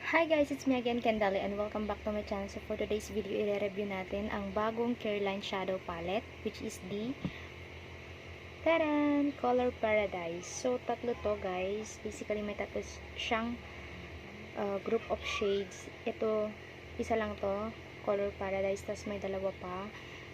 Hi guys, it's me again, Kendally, and welcome back to my channel. So for today's video, i-review natin ang bagong Careline Shadow Palette, which is the Taran! Color Paradise. So tatlo to guys. Basically, may tatlo siyang group of shades. Ito, isa lang to, Color Paradise, tas may dalawa pa.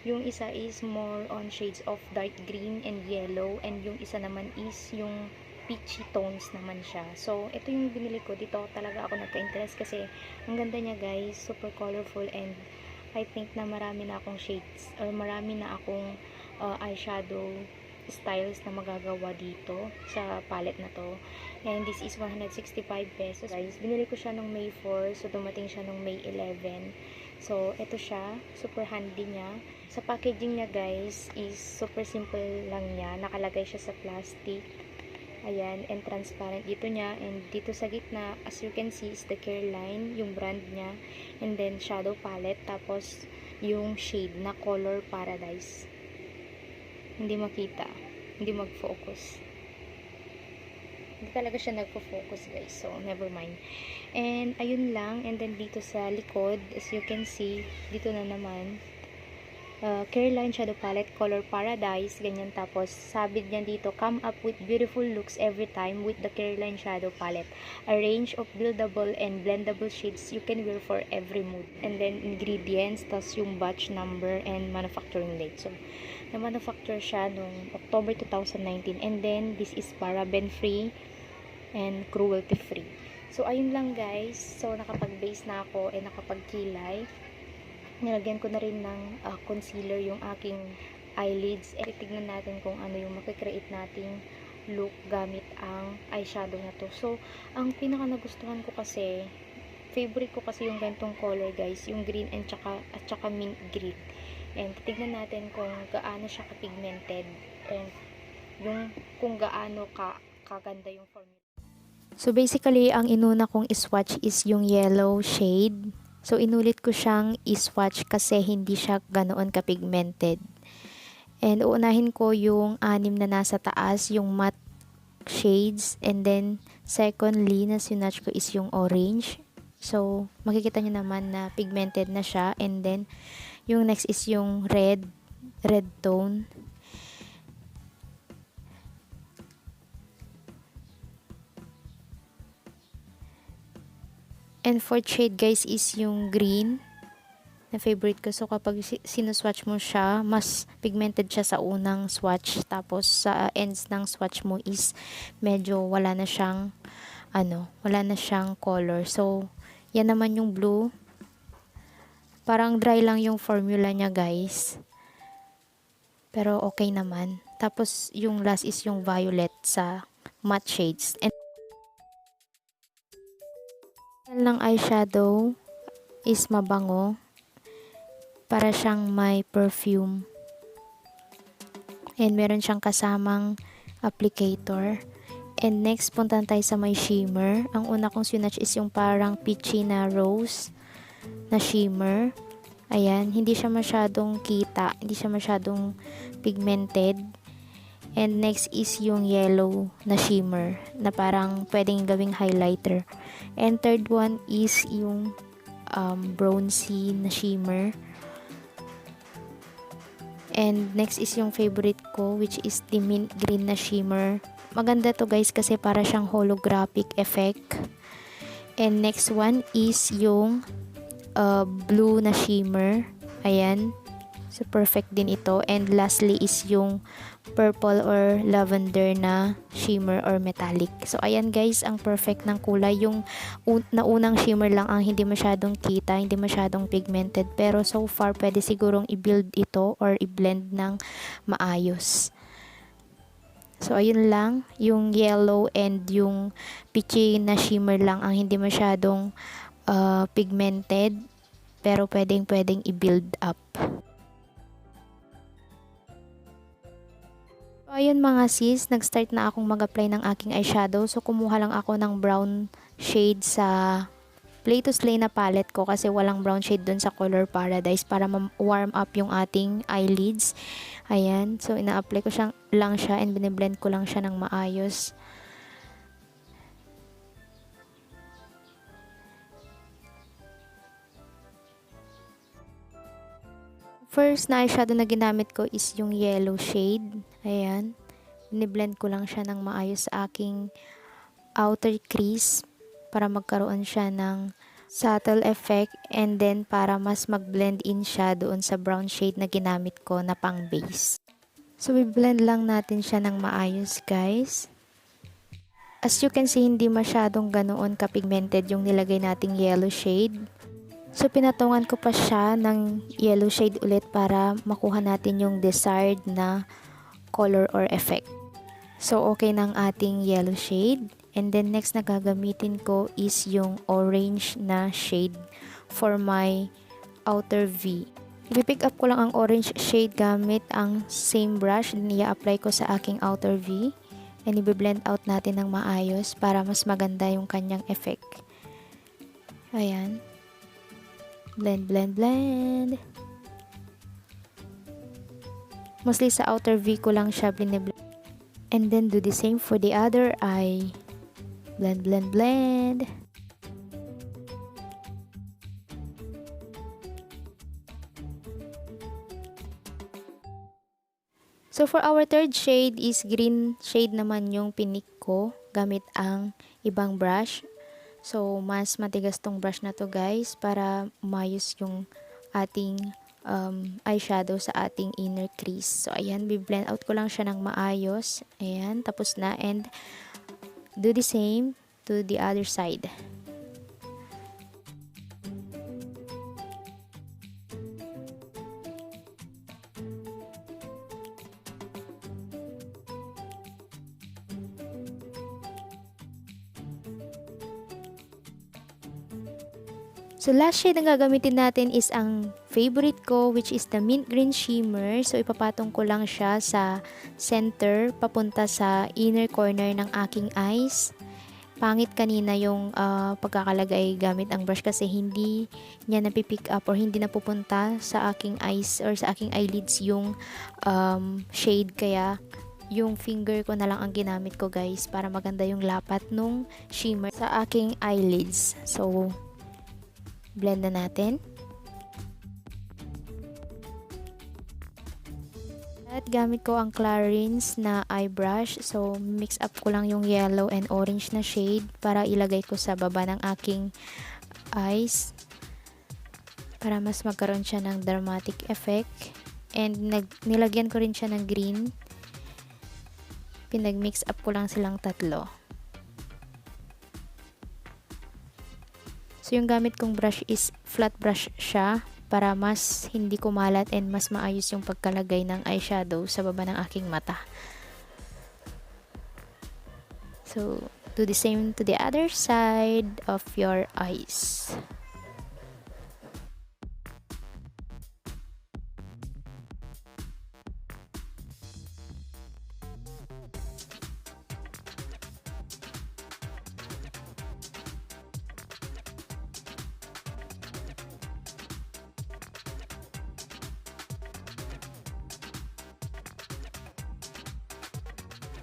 Yung isa is more on shades of dark green and yellow, and yung isa naman is yung peachy tones naman siya. So, ito yung binili ko. Dito talaga ako nagka-interest kasi ang ganda niya guys. Super colorful, and I think na marami na akong shades or marami na akong eyeshadow styles na magagawa dito sa palette na to. And this is 165 pesos guys. Binili ko siya nung May 4. So, dumating siya nung May 11. So, ito siya. Super handy niya. Sa packaging niya guys is super simple lang niya. Nakalagay siya sa plastic. Ayan, and transparent dito niya, and dito sa gitna, as you can see, is the Careline, yung brand niya, and then shadow palette, tapos yung shade na Color Paradise. Hindi makita, hindi mag-focus. Hindi talaga siya nagpo-focus guys, so never mind. And ayun lang, and then dito sa likod, as you can see, dito na naman, Careline Shadow Palette, Color Paradise, ganyan. Tapos, sabid niya dito, come up with beautiful looks every time with the Careline Shadow Palette. A range of buildable and blendable shades you can wear for every mood. And then, ingredients, tas yung batch number, and manufacturing date. So, na-manufacture siya noong October 2019. And then, this is paraben-free and cruelty-free. So, ayun lang guys. So, nakapag-base na ako, and nakapag-kilay. Nilagyan ko na rin ng concealer yung aking eyelids. Tignan natin kung ano yung makikreate nating look gamit ang eyeshadow na to. So, ang pinaka nagustuhan ko kasi, favorite ko kasi yung gantong color guys, yung green and tsaka mint green. And tignan natin kung gaano siya ka-pigmented, and yung kung gaano kaganda yung formula. So, basically, ang inuna kong swatch is yung yellow shade. So, inulit ko siyang i-swatch kasi hindi siya ganoon ka-pigmented. And uunahin ko yung 6 na nasa taas, yung matte shades. And then, secondly, na sinatch ko is yung orange. So, makikita nyo naman na pigmented na siya. And then, yung next is yung red tone. And fourth shade guys is yung green na favorite ko. So kapag sinuswatch mo siya, mas pigmented siya sa unang swatch. Tapos sa ends ng swatch mo is medyo wala na siyang color. So yan naman yung blue. Parang dry lang yung formula niya guys. Pero okay naman. Tapos yung last is yung violet sa matte shades. And ng eyeshadow is mabango, para siyang may perfume, and meron siyang kasamang applicator. And next, puntan tayo sa may shimmer. Ang una kong swatch is yung parang peachy na rose na shimmer. Ayan, hindi siya masyadong kita, hindi siya masyadong pigmented. And next is yung yellow na shimmer na parang pwedeng gawing highlighter. And third one is yung bronzy na shimmer. And next is yung favorite ko, which is the mint green na shimmer. Maganda to guys kasi para siyang holographic effect. And next one is yung blue na shimmer. Ayan. So, perfect din ito. And lastly is yung purple or lavender na shimmer or metallic. So, ayan guys, ang perfect ng kulay. Yung naunang shimmer lang ang hindi masyadong kita, hindi masyadong pigmented. Pero so far, pwede sigurong i-build ito or i-blend ng maayos. So, ayun lang. Yung yellow and yung peachy na shimmer lang ang hindi masyadong pigmented. Pero pwedeng i-build up. So, ayun mga sis, nag-start na akong mag-apply ng aking eyeshadow. So, kumuha lang ako ng brown shade sa Play to Slay na palette ko kasi walang brown shade dun sa Color Paradise para warm up yung ating eyelids. Ayan, so ina-apply ko lang siya and biniblend ko lang siya ng maayos. first na eyeshadow na ginamit ko is yung yellow shade. Ayan. Biniblend ko lang siya ng maayos sa aking outer crease para magkaroon siya ng subtle effect, and then para mas mag-blend in siya doon sa brown shade na ginamit ko na pang base. So, i-blend lang natin siya ng maayos, guys. As you can see, hindi masyadong ganoon ka-pigmented yung nilagay nating yellow shade. So, pinatungan ko pa siya ng yellow shade ulit para makuha natin yung desired na color or effect. So, okay na ang ating yellow shade. And then, next na gagamitin ko is yung orange na shade for my outer V. I-pick up ko lang ang orange shade gamit ang same brush na i-apply ko sa aking outer V. And i-blend out natin ng maayos para mas maganda yung kanyang effect. Ayan. Blend, blend, blend. Mostly sa outer V ko lang siya blend. And then do the same for the other eye. Blend, blend, blend. So, for our third shade is green shade naman yung pinik ko gamit ang ibang brush. So, mas matigas tong brush na to, guys, para umayos yung ating eyeshadow sa ating inner crease. So, ayan, blend out ko lang siya ng maayos. Ayan, tapos na. And do the same to the other side. So, last shade na gagamitin natin is ang favorite ko, which is the mint green shimmer. So, ipapatong ko lang siya sa center, papunta sa inner corner ng aking eyes. Pangit kanina yung pagkakalagay gamit ang brush kasi hindi niya napipick up or hindi napupunta sa aking eyes or sa aking eyelids yung shade. Kaya, yung finger ko na lang ang ginamit ko, guys, para maganda yung lapat nung shimmer sa aking eyelids. So, blend na natin. At gamit ko ang Careline's na eye brush. So, mix up ko lang yung yellow and orange na shade para ilagay ko sa baba ng aking eyes. Para mas magkaroon siya ng dramatic effect. And nilagyan ko rin siya ng green. Pinag-mix up ko lang silang tatlo. So, yung gamit kong brush is flat brush siya para mas hindi kumalat and mas maayos yung pagkalagay ng eyeshadow sa baba ng aking mata. So, do the same to the other side of your eyes.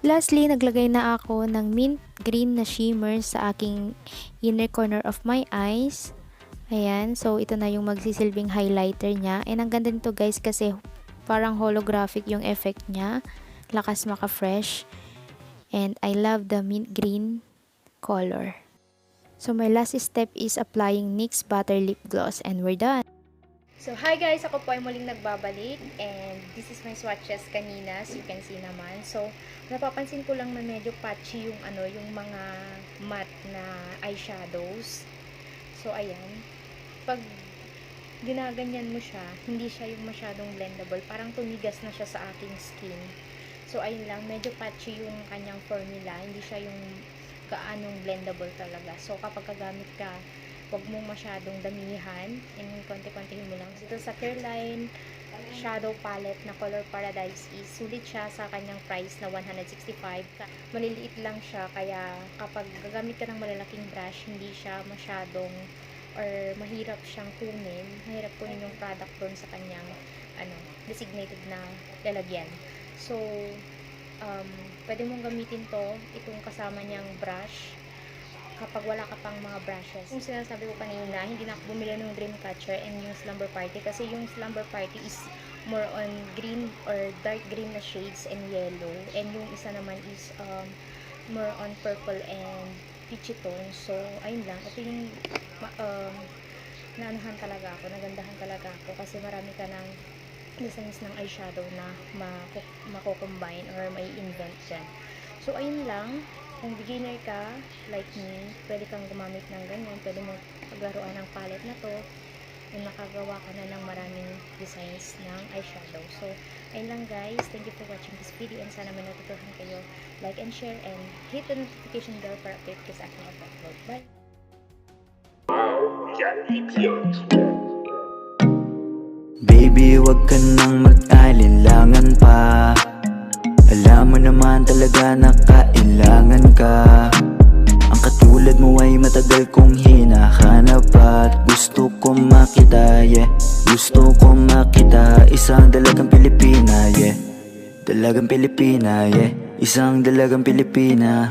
Lastly, naglagay na ako ng mint green na shimmer sa aking inner corner of my eyes. Ayan, so ito na yung magsisilbing highlighter niya. And ang ganda nito, guys, kasi parang holographic yung effect niya. Lakas maka-fresh. And I love the mint green color. So my last step is applying NYX Butter Lip Gloss and we're done. So, hi guys! Ako po ay muling nagbabalik and this is my swatches kanina, as you can see naman. So, napapansin ko lang na medyo patchy yung yung mga matte na eyeshadows. So, ayan. Pag ginaganyan mo siya, hindi siya yung masyadong blendable. Parang tumigas na siya sa aking skin. So, ayun lang. Medyo patchy yung kanyang formula. Hindi siya yung kaanong blendable talaga. So, kapag kagamit ka, huwag mong masyadong damihan and konti-kontihin mo lang. Ito sa Careline shadow palette na Color Paradise is sulit siya sa kanyang price na 165. Maliliit lang siya, kaya kapag gagamit ka ng malalaking brush, hindi siya masyadong or mahirap siyang kunin. Mahirap kunin yung product doon sa kanyang designated na lalagyan. So, pwede mong gamitin to, itong kasama niyang brush kapag wala ka pang mga brushes. Kung sinasabi ko kanina, hindi na ako bumili ng dream catcher and yung slumber party kasi yung slumber party is more on green or dark green na shades and yellow, and yung isa naman is more on purple and peachy tone. So ayun lang, ito yung naanahan talaga ako, nagandahan talaga ako kasi marami ka ng designs ng eyeshadow na mako-combine or may invent dyan. So ayun lang, kung beginner ka like me, pwede kang gumamit ng ganyan, pwede mo paglaruan ng palette na to and nakagawa ka na ng maraming designs ng eyeshadow. So ayun lang guys, thank you for watching this video and sana may natutuhan kayo. Like and share and hit the notification bell para update ka sa aking upload. Bye! Baby, wag ka nang mag-alinlangan pa. Alam mo naman talaga na kailangan ka. Ang katulad mo ay matagal kong hinahanap at gusto ko makita, yeah. Gusto ko makita isang dalagang Pilipina, yeah. Dalagang Pilipina, yeah. Isang dalagang Pilipina.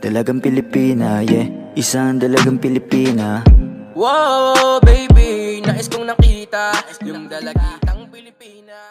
Dalagang Pilipina, yeah. Isang dalagang Pilipina. Wow, baby, nais kong nakita yung dalagitang Pilipina.